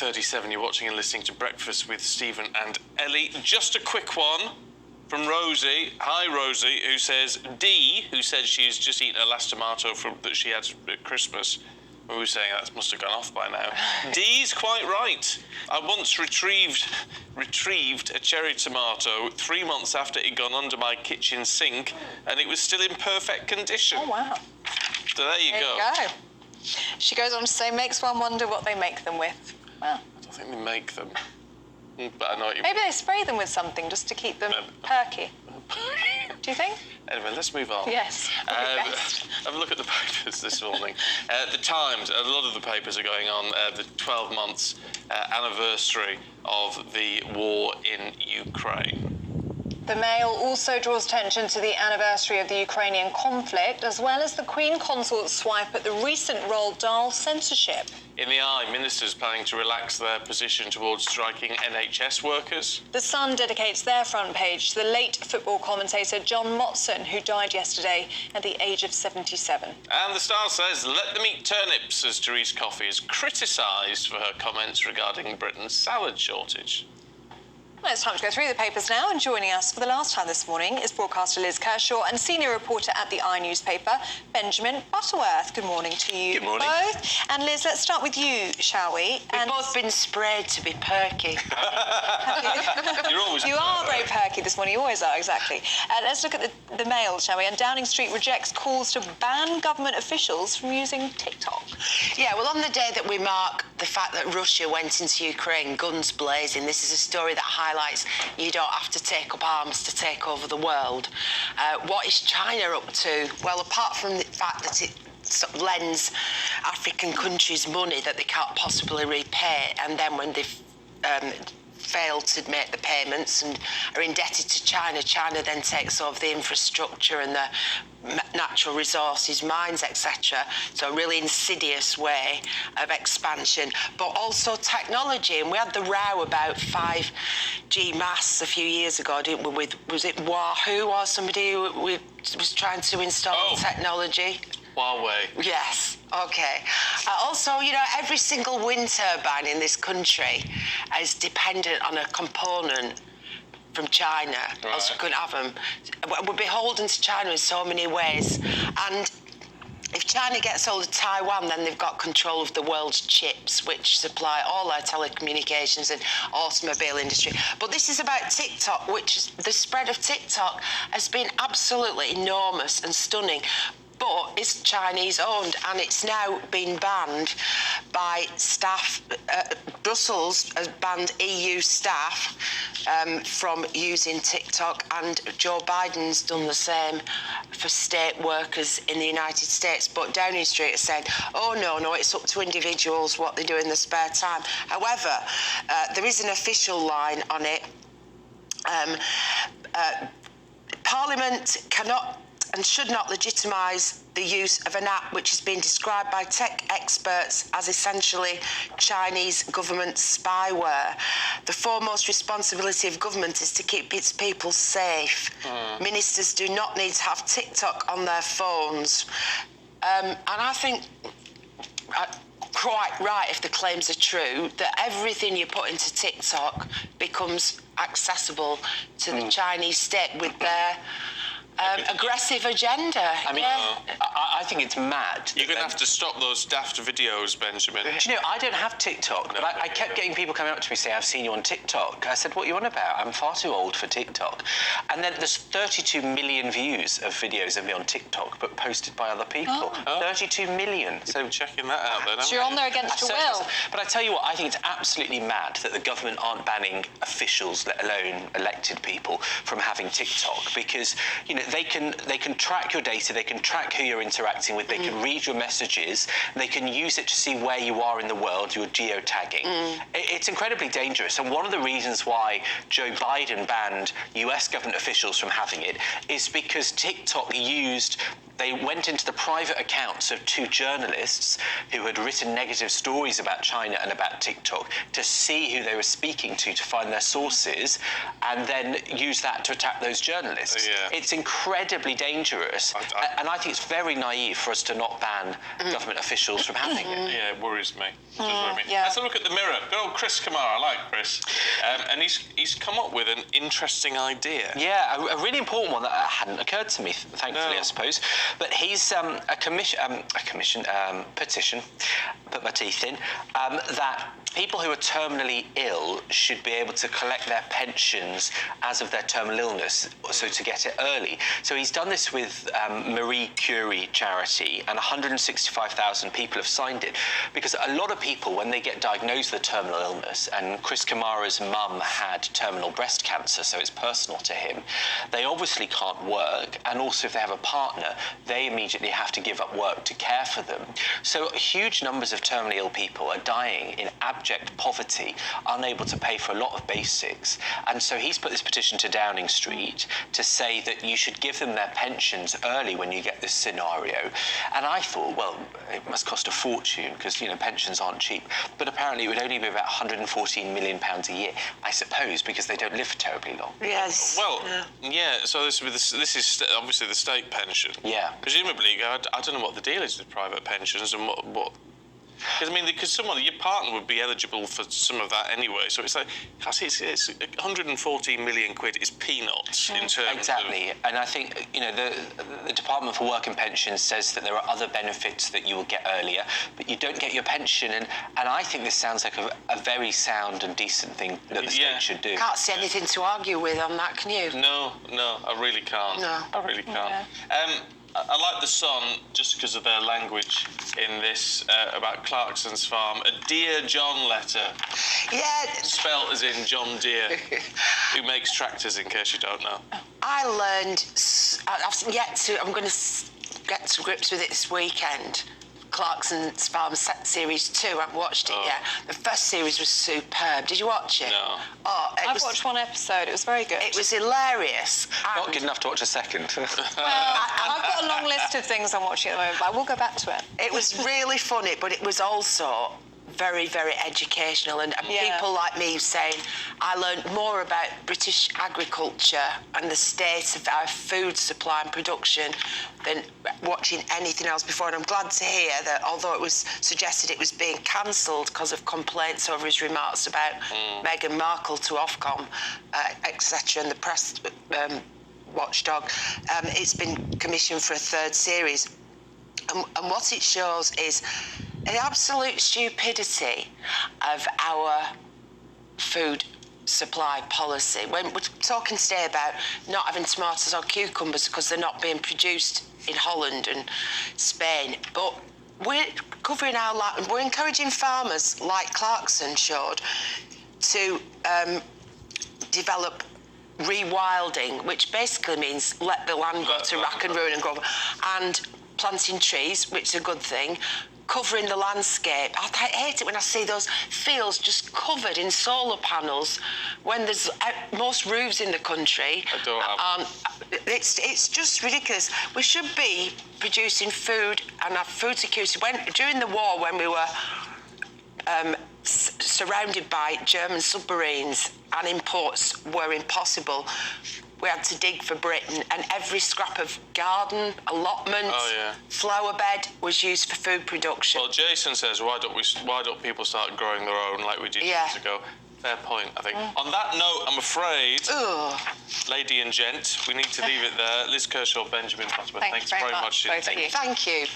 8:37, you're watching and listening to Breakfast with Stephen and Ellie. Just a quick one from Rosie. Hi, Rosie, who says, D, who said she's just eaten her last tomato that she had at Christmas. We were saying that must have gone off by now. D's quite right. I once retrieved a cherry tomato 3 months after it had gone under my kitchen sink, and it was still in perfect condition. Oh, wow. So there you go. There you go. She goes on to say, makes one wonder what they make them with. Well, I don't think they make them. But I know what you maybe they spray them with something just to keep them perky. Do you think? Anyway, let's move on. Yes. Have a look at the papers this morning. The Times, a lot of the papers are going on the 12 months anniversary of the war in Ukraine. The Mail also draws attention to the anniversary of the Ukrainian conflict, as well as the Queen Consort's swipe at the recent Roald Dahl censorship. In the Eye, ministers planning to relax their position towards striking NHS workers. The Sun dedicates their front page to the late football commentator John Motson, who died yesterday at the age of 77. And the Star says, let them eat turnips, as Therese Coffey is criticised for her comments regarding Britain's salad shortage. Well, it's time to go through the papers now, and joining us for the last time this morning is broadcaster Liz Kershaw and senior reporter at the I newspaper, Benjamin Butterworth. Good morning to you Good morning. both. And Liz, let's start with you, shall we? We've both been sprayed to be perky. You're always You are very perky this morning, you always are, exactly. Let's look at the Mail, shall we? And Downing Street rejects calls to ban government officials from using TikTok. Yeah, well, on the day that we mark the fact that Russia went into Ukraine guns blazing, this is a story that highlights you don't have to take up arms to take over the world. What is China up to? Well, apart from the fact that it sort of lends African countries money that they can't possibly repay, and then when they've failed to make the payments and are indebted to China, China then takes over the infrastructure and the natural resources, mines, etc. So a really insidious way of expansion, but also technology. And we had the row about 5G masts a few years ago, didn't we, with, was it Wahoo or somebody who was trying to install technology? Huawei. Yes, OK. Also, you know, every single wind turbine in this country is dependent on a component from China, Right. else we couldn't have them. We're beholden to China in so many ways. And if China gets hold of Taiwan, then they've got control of the world's chips, which supply all our telecommunications and automobile industry. But this is about TikTok, which the spread of TikTok has been absolutely enormous and stunning. But it's Chinese owned, and it's now been banned by staff. Brussels has banned EU staff from using TikTok, and Joe Biden's done the same for state workers in the United States. But Downing Street has said, oh, no, it's up to individuals what they do in their spare time. However, there is an official line on it. Parliament cannot and should not legitimise the use of an app which has been described by tech experts as essentially Chinese government spyware. The foremost responsibility of government is to keep its people safe. Ministers do not need to have TikTok on their phones. And I think quite right if the claims are true, that everything you put into TikTok becomes accessible to the Chinese state with their aggressive agenda. I mean, I think it's mad. You're going to have to stop those daft videos, Benjamin. Do you know, I don't have TikTok, but I kept getting people coming up to me saying, I've seen you on TikTok. I said, what are you on about? I'm far too old for TikTok. And then there's 32 million views of videos of me on TikTok, but posted by other people. 32 million. So checking that out then. So you're on there against your will. But I tell you what, I think it's absolutely mad that the government aren't banning officials, let alone elected people, from having TikTok, because, you know, they can track your data, they can track who you're interacting with, they can read your messages, they can use it to see where you are in the world, your geotagging. It's incredibly dangerous, and one of the reasons why Joe Biden banned US government officials from having it is because TikTok they went into the private accounts of two journalists who had written negative stories about China and about TikTok to see who they were speaking to find their sources, and then use that to attack those journalists. Yeah. It's incredibly incredibly dangerous. And I think it's very naive for us to not ban government officials from having it. Yeah, it worries me. It does worry me. yeah. Let's have a look at the Mirror. Good old Chris Kamara. I like Chris. And he's come up with an interesting idea. Yeah, a really important one that hadn't occurred to me, thankfully, I suppose. But he's a petition, put my teeth in, that people who are terminally ill should be able to collect their pensions as of their terminal illness, so to get it early. So he's done this with Marie Curie charity, and 165,000 people have signed it, because a lot of people, when they get diagnosed with a terminal illness, and Chris Kamara's mum had terminal breast cancer, so it's personal to him, they obviously can't work, and also if they have a partner, they immediately have to give up work to care for them. So huge numbers of terminally ill people are dying in abject poverty, unable to pay for a lot of basics. And so he's put this petition to Downing Street to say that you should give them their pensions early when you get this scenario. And I thought, well, it must cost a fortune because, you know, pensions aren't cheap. But apparently it would only be about £114 million a year, I suppose, because they don't live terribly long. Yes. Well, yeah, so this is obviously the state pension. Yeah. Presumably, I don't know what the deal is with private pensions and what. Because I mean, because your partner would be eligible for some of that anyway. So it's like, it's 114 million quid is peanuts in terms Exactly. of... And I think, you know, the Department for Work and Pensions says that there are other benefits that you will get earlier, but you don't get your pension. And I think this sounds like a very sound and decent thing that the state should do. Can't see anything to argue with on that, can you? No, I really can't. No. I really can't. I like the Sun just because of their language in this about Clarkson's farm. A Dear John letter. Yeah. Spelt as in John Deere, who makes tractors, in case you don't know. I learned, I'm going to get to grips with it this weekend. Clarkson's Farm Series 2, I haven't watched it yet. The first series was superb. Did you watch it? No. Oh, I've watched one episode. It was very good. It was hilarious. Not good enough to watch a second. Well, I've got a long list of things I'm watching at the moment, but I will go back to it. It was really funny, but it was also very, very educational, and people like me saying I learned more about British agriculture and the state of our food supply and production than watching anything else before. And I'm glad to hear that, although it was suggested it was being cancelled because of complaints over his remarks about Meghan Markle to Ofcom, etc., and the press watchdog, it's been commissioned for a third series. And what it shows is the absolute stupidity of our food supply policy. When we're talking today about not having tomatoes or cucumbers because they're not being produced in Holland and Spain, but we're covering our land, we're encouraging farmers like Clarkson showed to develop rewilding, which basically means let the land go to rack and ruin and grow, and planting trees, which is a good thing, covering the landscape. I hate it when I see those fields just covered in solar panels when there's most roofs in the country. I don't have... It's just ridiculous. We should be producing food and have food security. During the war, when we were surrounded by German submarines and imports were impossible, we had to dig for Britain, and every scrap of garden, allotment, flower bed was used for food production. Well, Jason says, why don't people start growing their own like we did years ago? Fair point, I think. On that note, I'm afraid, lady and gent, we need to leave it there. Liz Kershaw, Benjamin Butterworth, thanks very much. Both of you. Thank you.